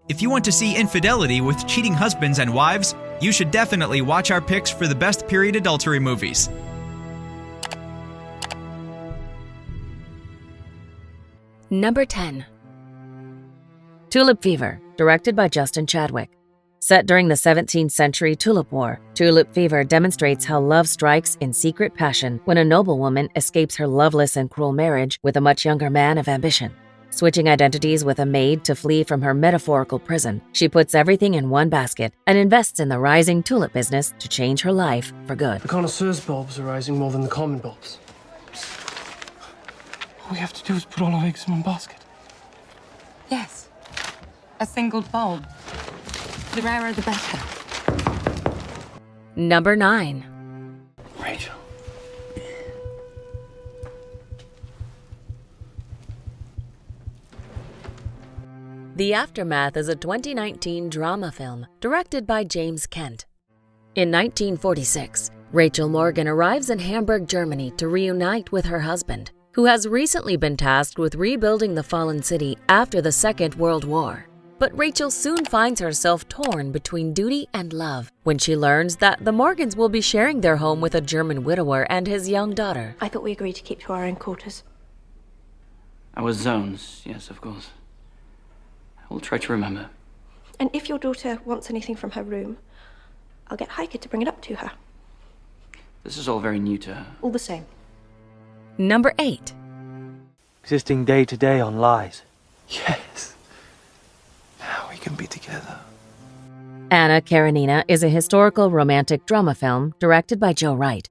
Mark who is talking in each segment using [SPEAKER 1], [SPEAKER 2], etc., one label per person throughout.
[SPEAKER 1] If you want to see infidelity with cheating husbands and wives, you should definitely watch our picks for the best period adultery movies.
[SPEAKER 2] Number 10. Tulip Fever, directed by Justin Chadwick. Set during the 17th century Tulip War, Tulip Fever demonstrates how love strikes in secret passion when a noblewoman escapes her loveless and cruel marriage with a much younger man of ambition. Switching identities with a maid to flee from her metaphorical prison, she puts everything in one basket and invests in the rising tulip business to change her life for good.
[SPEAKER 3] The connoisseur's bulbs are rising more than the common bulbs. All we have to do is put all our eggs in one basket.
[SPEAKER 4] Yes. A single bulb. The rarer the better.
[SPEAKER 2] Number 9.
[SPEAKER 3] Rachel.
[SPEAKER 2] The Aftermath is a 2019 drama film directed by James Kent. In 1946, Rachel Morgan arrives in Hamburg, Germany to reunite with her husband, who has recently been tasked with rebuilding the fallen city after the Second World War. But Rachel soon finds herself torn between duty and love when she learns that the Morgans will be sharing their home with a German widower and his young daughter.
[SPEAKER 5] I thought we agreed to keep to our own quarters.
[SPEAKER 6] Our zones, yes, of course. I will try to remember.
[SPEAKER 5] And if your daughter wants anything from her room, I'll get Heike to bring it up to her.
[SPEAKER 6] This is all very new to her.
[SPEAKER 5] All the same.
[SPEAKER 2] Number 8.
[SPEAKER 7] Existing day to day on lies.
[SPEAKER 3] Yes. Now we can be together.
[SPEAKER 2] Anna Karenina is a historical romantic drama film directed by Joe Wright.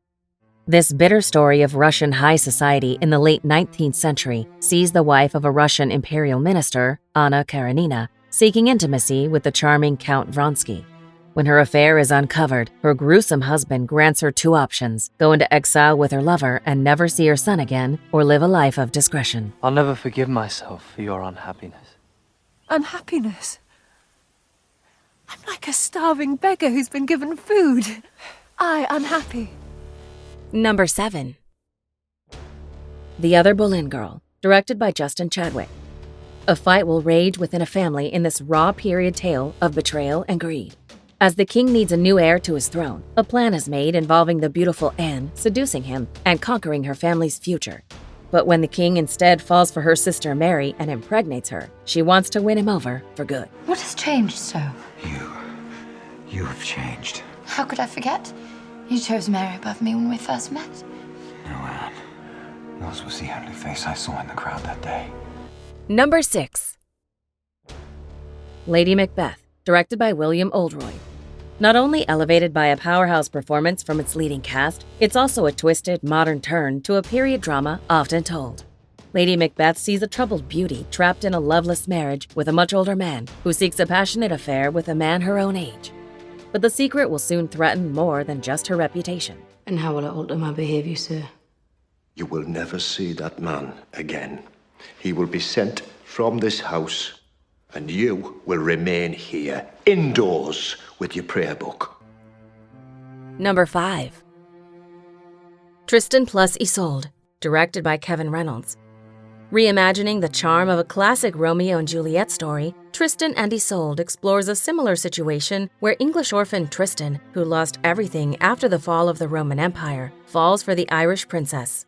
[SPEAKER 2] This bitter story of Russian high society in the late 19th century sees the wife of a Russian imperial minister, Anna Karenina, seeking intimacy with the charming Count Vronsky. When her affair is uncovered, her gruesome husband grants her 2 options: go into exile with her lover and never see her son again, or live a life of discretion.
[SPEAKER 7] I'll never forgive myself for your unhappiness.
[SPEAKER 8] Unhappiness? I'm like a starving beggar who's been given food. I unhappy.
[SPEAKER 2] Number 7. The Other Boleyn Girl, directed by Justin Chadwick. A fight will rage within a family in this raw period tale of betrayal and greed. As the king needs a new heir to his throne, a plan is made involving the beautiful Anne seducing him and conquering her family's future. But when the king instead falls for her sister Mary and impregnates her, she wants to win him over for good.
[SPEAKER 4] What has changed so?
[SPEAKER 9] You have changed.
[SPEAKER 4] How could I forget? You chose Mary above me when we first met.
[SPEAKER 9] No, Anne. Yours was the only face I saw in the crowd that day.
[SPEAKER 2] Number 6. Lady Macbeth, directed by William Oldroyd. Not only elevated by a powerhouse performance from its leading cast, it's also a twisted, modern turn to a period drama often told. Lady Macbeth sees a troubled beauty trapped in a loveless marriage with a much older man who seeks a passionate affair with a man her own age. But the secret will soon threaten more than just her reputation.
[SPEAKER 10] And how will it alter my behavior, sir?
[SPEAKER 11] You will never see that man again. He will be sent from this house, and you will remain here, indoors, with your prayer book.
[SPEAKER 2] Number 5. Tristan plus Isolde, directed by Kevin Reynolds. Reimagining the charm of a classic Romeo and Juliet story, Tristan and Isolde explores a similar situation where English orphan Tristan, who lost everything after the fall of the Roman Empire, falls for the Irish princess.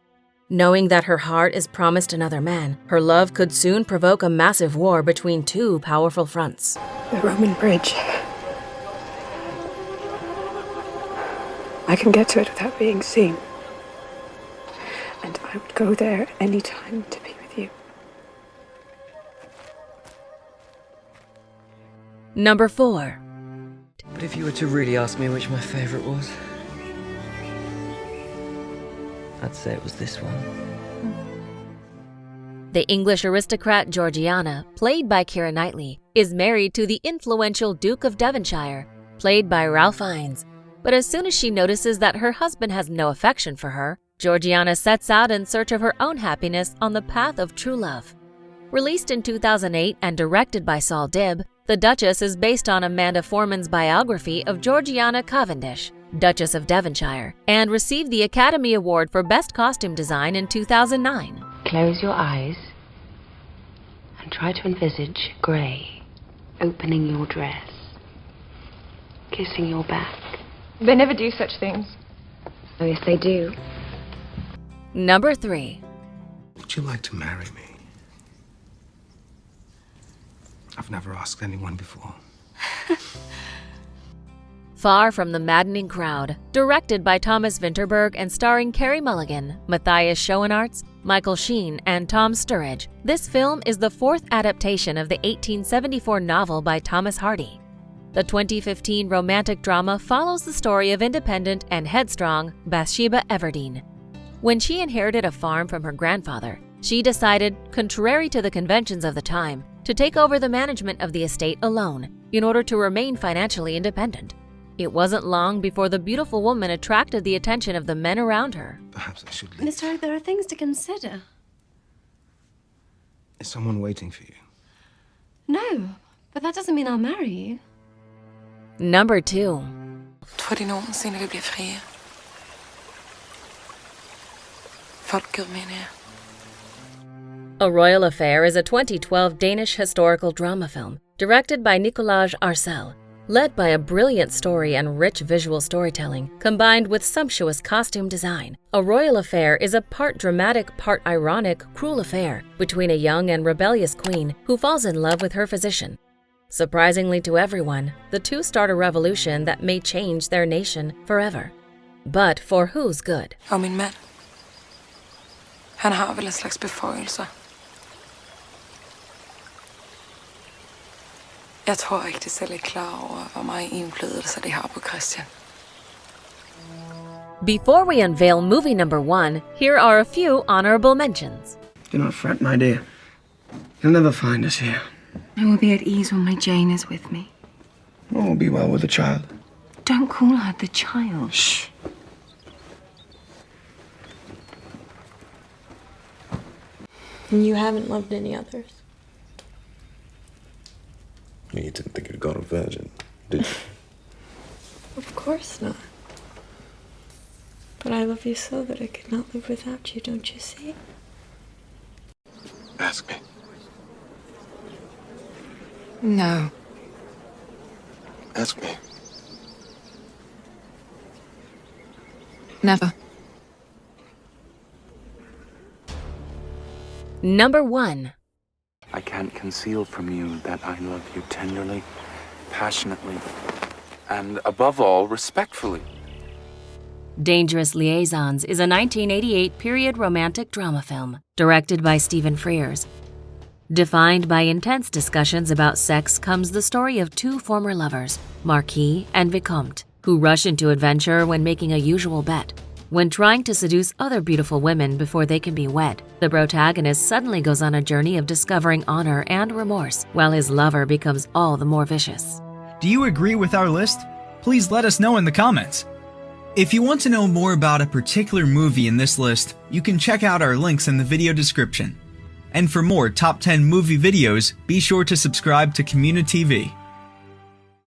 [SPEAKER 2] Knowing that her heart is promised another man, her love could soon provoke a massive war between 2 powerful fronts.
[SPEAKER 5] The Roman bridge. I can get to it without being seen. And I would go there any time to be with you.
[SPEAKER 2] Number 4.
[SPEAKER 12] But if you were to really ask me which my favorite was, I'd say it was this one.
[SPEAKER 2] The English aristocrat Georgiana, played by Keira Knightley, is married to the influential Duke of Devonshire, played by Ralph Fiennes. But as soon as she notices that her husband has no affection for her, Georgiana sets out in search of her own happiness on the path of true love. Released in 2008 and directed by Saul Dibb, The Duchess is based on Amanda Foreman's biography of Georgiana Cavendish, Duchess of Devonshire, and received the Academy Award for Best Costume Design in 2009.
[SPEAKER 10] Close your eyes and try to envisage grey. opening your dress, kissing your back.
[SPEAKER 5] They never do such things.
[SPEAKER 10] Oh, yes, they do.
[SPEAKER 2] Number 3.
[SPEAKER 3] Would you like to marry me? I've never asked anyone before.
[SPEAKER 2] Far from the Maddening Crowd, directed by Thomas Vinterberg and starring Carey Mulligan, Matthias Schoenaerts, Michael Sheen, and Tom Sturridge, this film is the 4th adaptation of the 1874 novel by Thomas Hardy. The 2015 romantic drama follows the story of independent and headstrong Bathsheba Everdeen. When she inherited a farm from her grandfather, she decided, contrary to the conventions of the time, to take over the management of the estate alone in order to remain financially independent. It wasn't long before the beautiful woman attracted the attention of the men around her.
[SPEAKER 3] Perhaps I should leave.
[SPEAKER 13] Mr. Oak, there are things to consider.
[SPEAKER 3] Is someone waiting for you?
[SPEAKER 13] No, but that doesn't mean I'll marry you.
[SPEAKER 2] Number 2.
[SPEAKER 14] Tror de nogensinde vi bliver frie? Folket, mener jeg.
[SPEAKER 2] A Royal Affair is a 2012 Danish historical drama film directed by Nicolaj Arcel, led by a brilliant story and rich visual storytelling combined with sumptuous costume design. A Royal Affair is a part dramatic, part ironic, cruel affair between a young and rebellious queen who falls in love with her physician. Surprisingly to everyone, the two start a revolution that may change their nation forever. But for whose good?
[SPEAKER 14] Og min mand. Han har vel en slags beføjelser. Jeg tror ikke, de selv er klar over, hvor meget indflydelse de har på Christian.
[SPEAKER 2] Before we unveil movie number 1, here are a few honorable mentions.
[SPEAKER 12] Do not fret, my dear. You'll never find us here.
[SPEAKER 13] I will be at ease when my Jane is with me.
[SPEAKER 3] All will be well with the child.
[SPEAKER 13] Don't call her the child.
[SPEAKER 3] Shh.
[SPEAKER 15] And you haven't loved any others?
[SPEAKER 9] You didn't think you'd got a virgin, did you?
[SPEAKER 15] Of course not. But I love you so that I could not live without you, don't you see?
[SPEAKER 3] Ask me.
[SPEAKER 4] No.
[SPEAKER 3] Ask me.
[SPEAKER 4] Never.
[SPEAKER 2] Number 1.
[SPEAKER 9] I can't conceal from you that I love you tenderly, passionately, and above all, respectfully.
[SPEAKER 2] Dangerous Liaisons is a 1988 period romantic drama film directed by Stephen Frears. Defined by intense discussions about sex comes the story of two former lovers, Marquis and Vicomte, who rush into adventure when making a usual bet. When trying to seduce other beautiful women before they can be wed, the protagonist suddenly goes on a journey of discovering honor and remorse, while his lover becomes all the more vicious.
[SPEAKER 1] Do you agree with our list? Please let us know in the comments. If you want to know more about a particular movie in this list, you can check out our links in the video description. And for more top 10 movie videos, be sure to subscribe to communiTV.